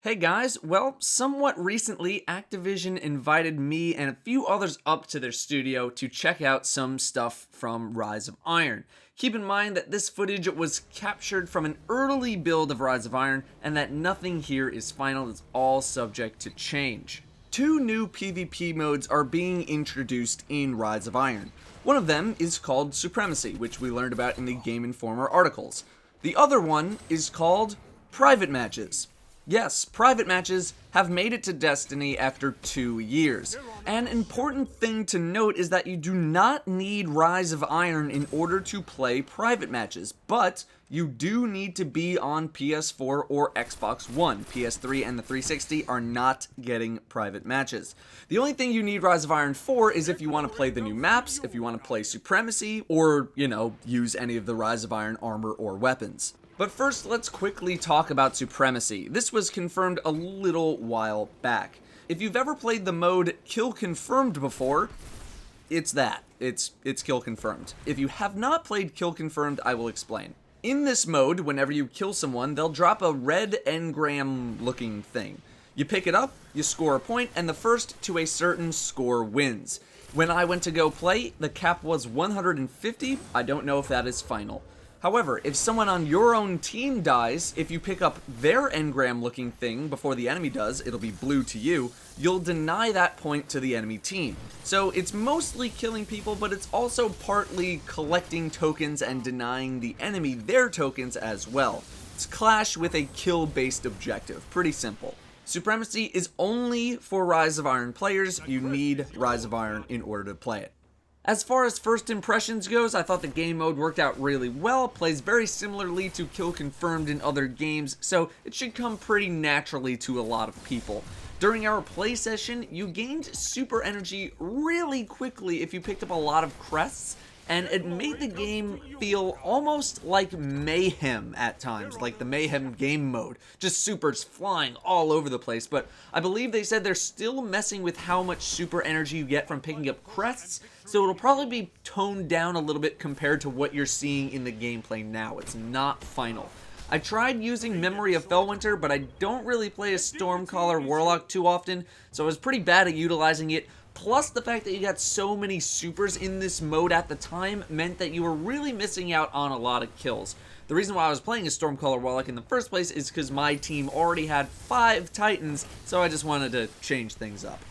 Hey guys, well, somewhat recently, Activision invited me and a few others up to their studio to check out some stuff from Rise of Iron. Keep in mind that this footage was captured from an early build of Rise of Iron, and that nothing here is final, it's all subject to change. Two new PvP modes are being introduced in Rise of Iron. One of them is called Supremacy, which we learned about in the Game Informer articles. The other one is called Private Matches. Yes, private matches have made it to Destiny after 2 years. An important thing to note is that you do not need Rise of Iron in order to play private matches, but you do need to be on PS4 or Xbox One. PS3 and the 360 are not getting private matches. The only thing you need Rise of Iron for is if you want to play the new maps, if you want to play Supremacy, or, use any of the Rise of Iron armor or weapons. But first, let's quickly talk about Supremacy. This was confirmed a little while back. If you've ever played the mode Kill Confirmed before, it's that. It's Kill Confirmed. If you have not played Kill Confirmed, I will explain. In this mode, whenever you kill someone, they'll drop a red engram looking thing. You pick it up, you score a point, and the first to a certain score wins. When I went to go play, the cap was 150. I don't know if that is final. However, if someone on your own team dies, if you pick up their engram looking thing before the enemy does, it'll be blue to you, you'll deny that point to the enemy team. So it's mostly killing people, but it's also partly collecting tokens and denying the enemy their tokens as well. It's Clash with a kill-based objective. Pretty simple. Supremacy is only for Rise of Iron players. You need Rise of Iron in order to play it. As far as first impressions goes, I thought the game mode worked out really well, plays very similarly to Kill Confirmed in other games, so it should come pretty naturally to a lot of people. During our play session, you gained super energy really quickly if you picked up a lot of crests, and it made the game feel almost like Mayhem at times, like the Mayhem game mode. Just supers flying all over the place, but I believe they said they're still messing with how much super energy you get from picking up crests, so it'll probably be toned down a little bit compared to what you're seeing in the gameplay now. It's not final. I tried using Memory of Fellwinter, but I don't really play a Stormcaller Warlock too often, so I was pretty bad at utilizing it. Plus, the fact that you got so many supers in this mode at the time meant that you were really missing out on a lot of kills. The reason why I was playing a Stormcaller Warlock in the first place is because my team already had 5 Titans, so I just wanted to change things up.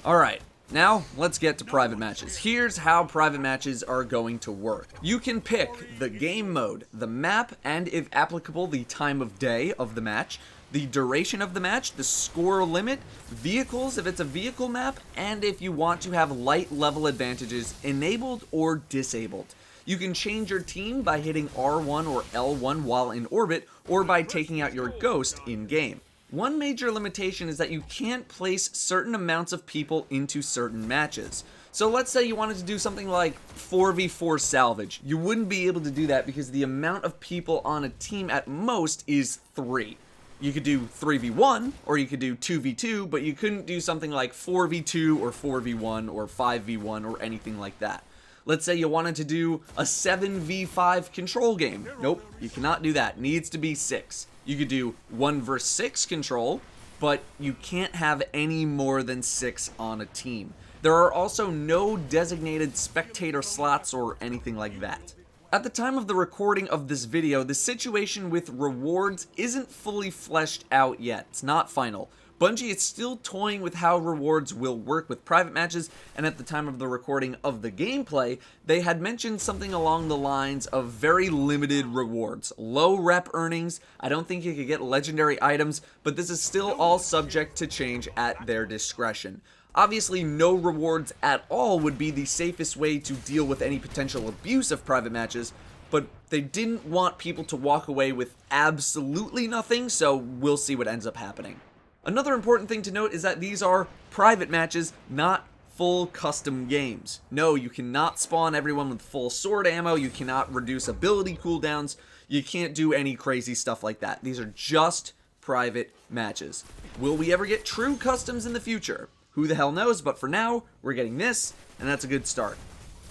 Alright, now let's get to private matches. Here's how private matches are going to work. You can pick the game mode, the map, and if applicable, the time of day of the match, the duration of the match, the score limit, vehicles if it's a vehicle map, and if you want to have light level advantages enabled or disabled. You can change your team by hitting R1 or L1 while in orbit, or by taking out your ghost in-game. One major limitation is that you can't place certain amounts of people into certain matches. So let's say you wanted to do something like 4v4 salvage. You wouldn't be able to do that because the amount of people on a team at most is 3. You could do 3v1, or you could do 2v2, but you couldn't do something like 4v2 or 4v1 or 5v1 or anything like that. Let's say you wanted to do a 7v5 control game. Nope, you cannot do that. Needs to be 6. You could do 1 vs 6 control, but you can't have any more than 6 on a team. There are also no designated spectator slots or anything like that. At the time of the recording of this video, the situation with rewards isn't fully fleshed out yet. It's not final. Bungie is still toying with how rewards will work with private matches, and at the time of the recording of the gameplay, they had mentioned something along the lines of very limited rewards. Low rep earnings, I don't think you could get legendary items, but this is still all subject to change at their discretion. Obviously, no rewards at all would be the safest way to deal with any potential abuse of private matches, but they didn't want people to walk away with absolutely nothing, so we'll see what ends up happening. Another important thing to note is that these are private matches, not full custom games. No, you cannot spawn everyone with full sword ammo, you cannot reduce ability cooldowns, you can't do any crazy stuff like that. These are just private matches. Will we ever get true customs in the future? Who the hell knows, but for now, we're getting this, and that's a good start.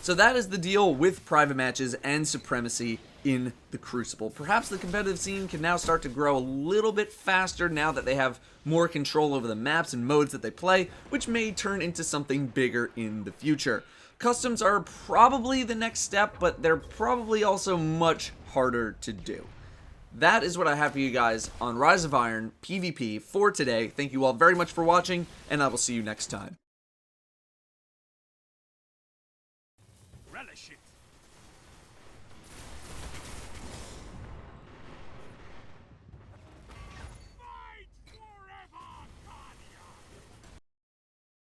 So that is the deal with private matches and Supremacy in the Crucible. Perhaps the competitive scene can now start to grow a little bit faster now that they have more control over the maps and modes that they play, which may turn into something bigger in the future. Customs are probably the next step, but they're probably also much harder to do. That is what I have for you guys on Rise of Iron PvP for today. Thank you all very much for watching, and I will see you next time.